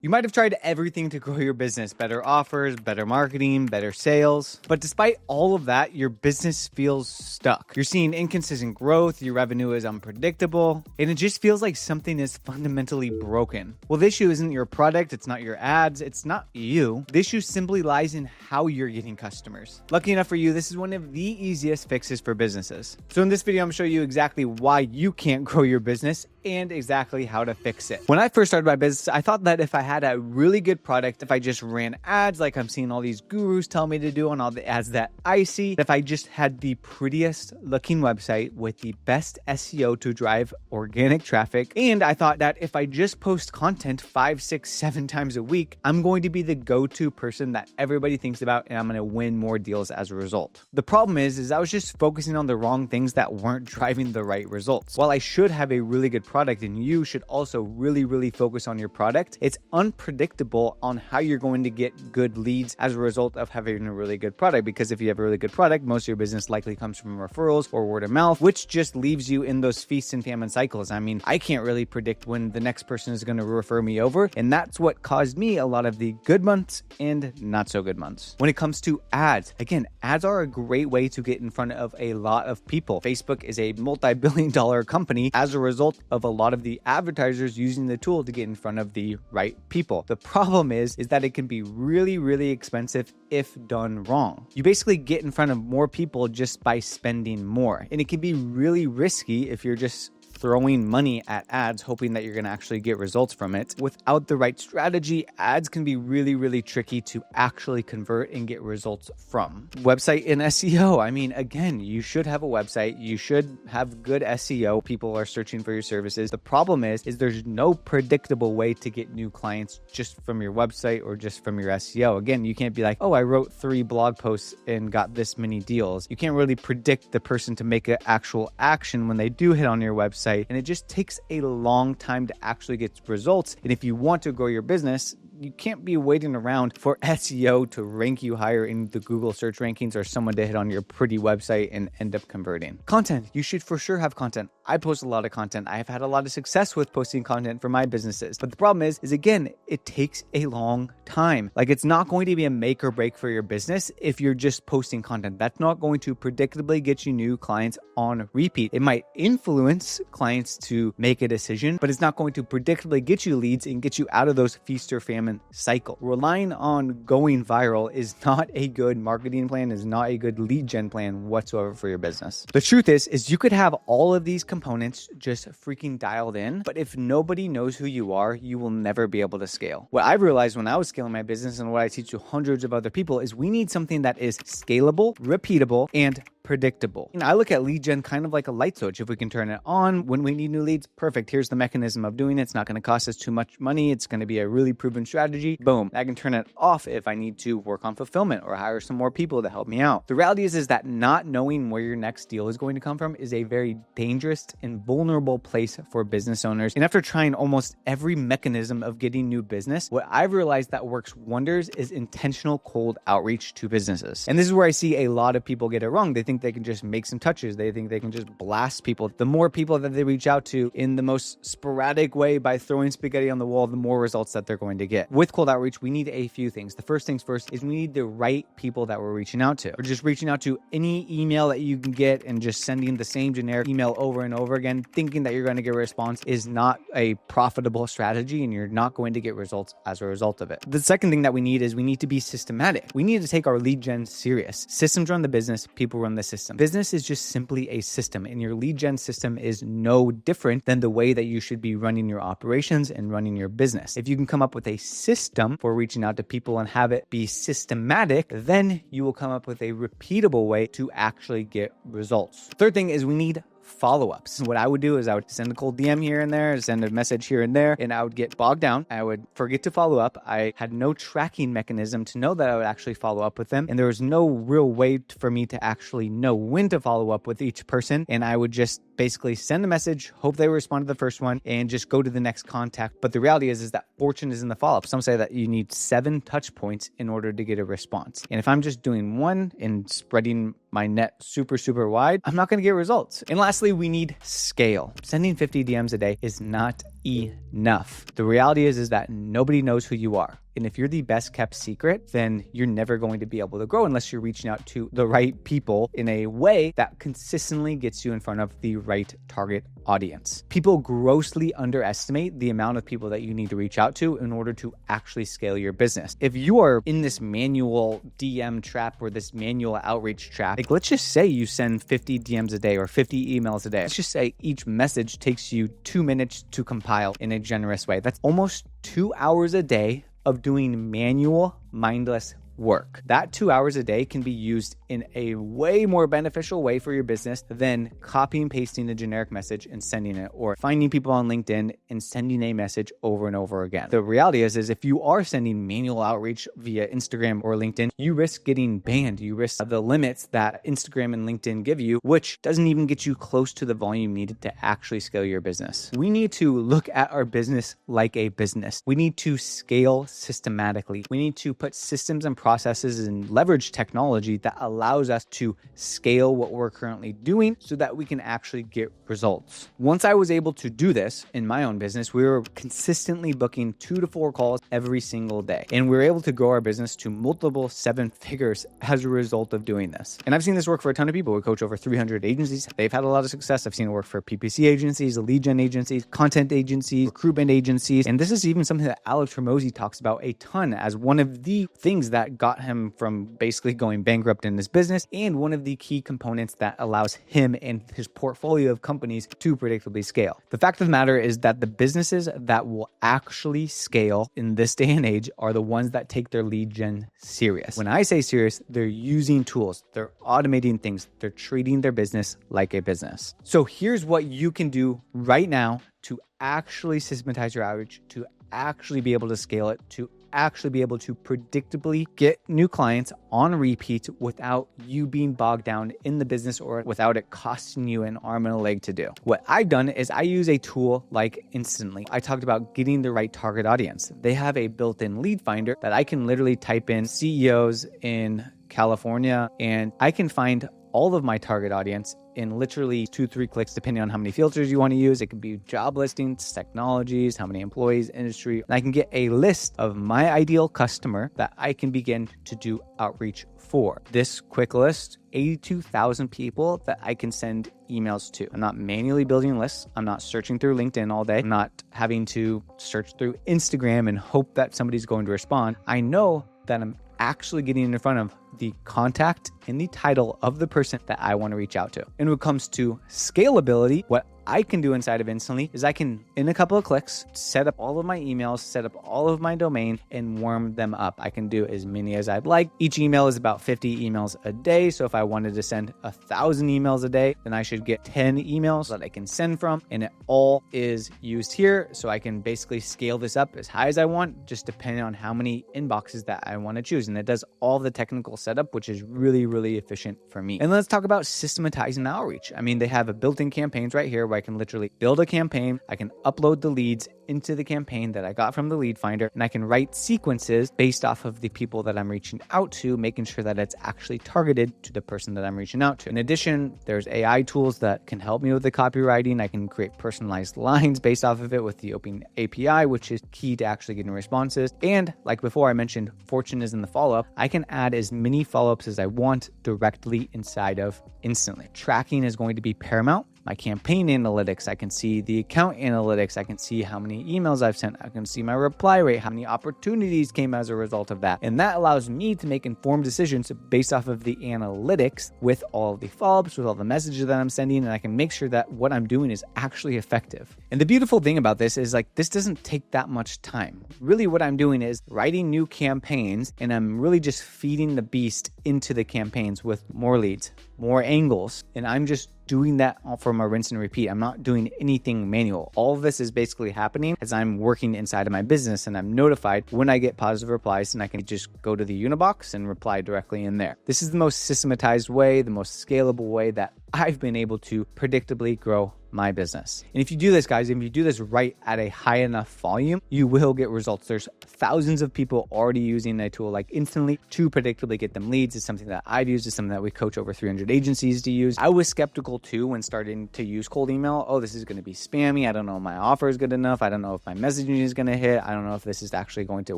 You might have tried everything to grow your business, better offers, better marketing, better sales. But despite all of that, your business feels stuck. You're seeing inconsistent growth, your revenue is unpredictable, and it just feels like something is fundamentally broken. Well, the issue isn't your product, it's not your ads, it's not you. The issue simply lies in how you're getting customers. Lucky enough for you, this is one of the easiest fixes for businesses. So in this video, I'm gonna show you exactly why you can't grow your business and exactly how to fix it. When I first started my business, I thought that if I had a really good product, if I just ran ads like I'm seeing all these gurus tell me to do on all the ads that I see, if I just had the prettiest looking website with the best SEO to drive organic traffic, and I thought that if I just post content 5, 6, 7 times a week, I'm going to be the go-to person that everybody thinks about and I'm going to win more deals as a result. The problem is I was just focusing on the wrong things that weren't driving the right results. While I should have a really good product and you should also really focus on your product, it's unpredictable on how you're going to get good leads as a result of having a really good product. Because if you have a really good product, most of your business likely comes from referrals or word of mouth, which just leaves you in those feast and famine cycles. I mean, I can't really predict when the next person is going to refer me over, and that's what caused me a lot of the good months and not so good months. When it comes to ads, again, ads are a great way to get in front of a lot of people. Facebook is a multi-billion-dollar company as a result of a lot of the advertisers using the tool to get in front of the right people. The problem is that it can be really expensive if done wrong. You basically get in front of more people just by spending more, and it can be really risky if you're just throwing money at ads hoping that you're going to actually get results from it. Without the right strategy, ads can be really tricky to actually convert and get results from. Website and SEO. I mean, again, you should have a website. You should have good SEO. People are searching for your services. The problem is there's no predictable way to get new clients just from your website or just from your SEO. Again, you can't be like, oh, I wrote 3 blog posts and got this many deals. You can't really predict the person to make an actual action when they do hit on your website. And it just takes a long time to actually get results. And if you want to grow your business, you can't be waiting around for SEO to rank you higher in the Google search rankings or someone to hit on your pretty website and end up converting. Content. You should for sure have content. I post a lot of content. I have had a lot of success with posting content for my businesses. But the problem is again, it takes a long time. Like, it's not going to be a make or break for your business if you're just posting content. That's not going to predictably get you new clients on repeat. It might influence clients to make a decision, but it's not going to predictably get you leads and get you out of those feast or famine cycle. Relying on going viral is not a good marketing plan, is not a good lead gen plan whatsoever for your business. The truth is you could have all of these components just freaking dialed in, but if nobody knows who you are, you will never be able to scale. What I've realized when I was scaling my business and what I teach to hundreds of other people is we need something that is scalable, repeatable, and predictable. I look at lead gen kind of like a light switch. If we can turn it on when we need new leads, perfect. Here's the mechanism of doing it. It's not going to cost us too much money. It's going to be a really proven strategy. Boom. I can turn it off if I need to work on fulfillment or hire some more people to help me out. The reality is that not knowing where your next deal is going to come from is a very dangerous and vulnerable place for business owners. And after trying almost every mechanism of getting new business, what I've realized that works wonders is intentional cold outreach to businesses. And this is where I see a lot of people get it wrong. They think they can just make some touches. They think they can just blast people. The more people that they reach out to in the most sporadic way by throwing spaghetti on the wall, the more results that they're going to get. With cold outreach, we need a few things. The first things first is we need the right people that we're reaching out to. We're just reaching out to any email that you can get and just sending the same generic email over and over again, thinking that you're going to get a response is not a profitable strategy, and you're not going to get results as a result of it. The second thing that we need is we need to be systematic. We need to take our lead gen serious. Systems run the business, people run the system. Business is just simply a system, and your lead gen system is no different than the way that you should be running your operations and running your business. If you can come up with a system for reaching out to people and have it be systematic, then you will come up with a repeatable way to actually get results. Third thing is we need follow-ups. What I would do is I would send a cold DM here and there, send a message here and there, and I would get bogged down. I would forget to follow up. I had no tracking mechanism to know that I would actually follow up with them, and there was no real way for me to actually know when to follow up with each person, and I would just basically send a message, hope they respond to the first one, and just go to the next contact. But the reality is that fortune is in the follow-up. Some say that you need 7 touch points in order to get a response. And if I'm just doing one and spreading my net super wide, I'm not going to get results. And lastly, we need scale. Sending 50 DMs a day is not enough. The reality is that nobody knows who you are. And if you're the best kept secret, then you're never going to be able to grow unless you're reaching out to the right people in a way that consistently gets you in front of the right target audience. People grossly underestimate the amount of people that you need to reach out to in order to actually scale your business. If you are in this manual DM trap or this manual outreach trap, like let's just say you send 50 DMs a day or 50 emails a day. Let's just say each message takes you 2 minutes to compile in a generous way. That's almost 2 hours a day of doing manual, mindless work. That 2 hours a day can be used in a way more beneficial way for your business than copy and pasting a generic message and sending it, or finding people on LinkedIn and sending a message over and over again. The reality is if you are sending manual outreach via Instagram or LinkedIn, you risk getting banned. You risk the limits that Instagram and LinkedIn give you, which doesn't even get you close to the volume needed to actually scale your business. We need to look at our business like a business. We need to scale systematically. We need to put systems and processes and leverage technology that allows us to scale what we're currently doing so that we can actually get results. Once I was able to do this in my own business, we were consistently booking 2 to 4 calls every single day. And we were able to grow our business to multiple 7 figures as a result of doing this. And I've seen this work for a ton of people. We coach over 300 agencies. They've had a lot of success. I've seen it work for PPC agencies, lead gen agencies, content agencies, recruitment agencies. And this is even something that Alex Hormozi talks about a ton as one of the things that got him from basically going bankrupt in his business, and one of the key components that allows him and his portfolio of companies to predictably scale. The fact of the matter is that the businesses that will actually scale in this day and age are the ones that take their lead gen serious. When I say serious, they're using tools, they're automating things, they're treating their business like a business. So here's what you can do right now to actually systematize your outreach, to actually be able to scale it, to actually be able to predictably get new clients on repeat without you being bogged down in the business or without it costing you an arm and a leg to do. What I've done is I use a tool like Instantly. I talked about getting the right target audience. They have a built-in lead finder that I can literally type in CEOs in California, and I can find all of my target audience in literally 2-3 clicks, depending on how many filters you want to use. It could be job listings, technologies, how many employees, industry. And I can get a list of my ideal customer that I can begin to do outreach for. This quick list, 82,000 people that I can send emails to. I'm not manually building lists. I'm not searching through LinkedIn all day. I'm not having to search through Instagram and hope that somebody's going to respond. I know that I'm actually getting in front of the contact and the title of the person that I want to reach out to. And when it comes to scalability, what I can do inside of Instantly is I can, in a couple of clicks, set up all of my emails, set up all of my domain, and warm them up. I can do as many as I'd like. Each email is about 50 emails a day. So if I wanted to send 1,000 emails a day, then I should get 10 emails that I can send from. And it all is used here. So I can basically scale this up as high as I want, just depending on how many inboxes that I want to choose. And it does all the technical setup, which is really, really efficient for me. And let's talk about systematizing outreach. I mean, they have a built-in campaigns right here where I can literally build a campaign. I can upload the leads into the campaign that I got from the lead finder, and I can write sequences based off of the people that I'm reaching out to, making sure that it's actually targeted to the person that I'm reaching out to. In addition, there's AI tools that can help me with the copywriting. I can create personalized lines based off of it with the open API, which is key to actually getting responses. And like before I mentioned, fortune is in the follow-up. I can add as many follow-ups as I want directly inside of Instantly. Tracking is going to be paramount. My campaign analytics, I can see the account analytics, I can see how many emails I've sent, I can see my reply rate, how many opportunities came as a result of that. And that allows me to make informed decisions based off of the analytics with all of the follow-ups, with all the messages that I'm sending, and I can make sure that what I'm doing is actually effective. And the beautiful thing about this is like, this doesn't take that much time. Really what I'm doing is writing new campaigns, and I'm really just feeding the beast into the campaigns with more leads, more angles, and I'm just doing that from a rinse and repeat. I'm not doing anything manual. All of this is basically happening as I'm working inside of my business, and I'm notified when I get positive replies, and I can just go to the Unibox and reply directly in there. This is the most systematized way, the most scalable way that I've been able to predictably grow my business. And if you do this, guys, if you do this right at a high enough volume, you will get results. There's thousands of people already using a tool like Instantly to predictably get them leads. It's something that I've used. It's something that we coach over 300 agencies to use. I was skeptical too when starting to use cold email. Oh, this is going to be spammy. I don't know if my offer is good enough. I don't know if my messaging is going to hit. I don't know if this is actually going to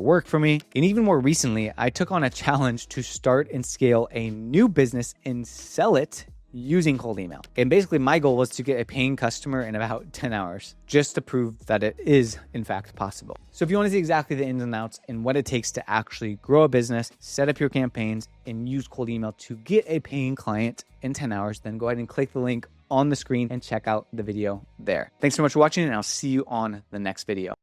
work for me. And even more recently, I took on a challenge to start and scale a new business and sell it using cold email. And basically my goal was to get a paying customer in about 10 hours just to prove that it is in fact possible. So if you want to see exactly the ins and outs and what it takes to actually grow a business, set up your campaigns, and use cold email to get a paying client in 10 hours, then go ahead and click the link on the screen and check out the video there. Thanks so much for watching, and I'll see you on the next video.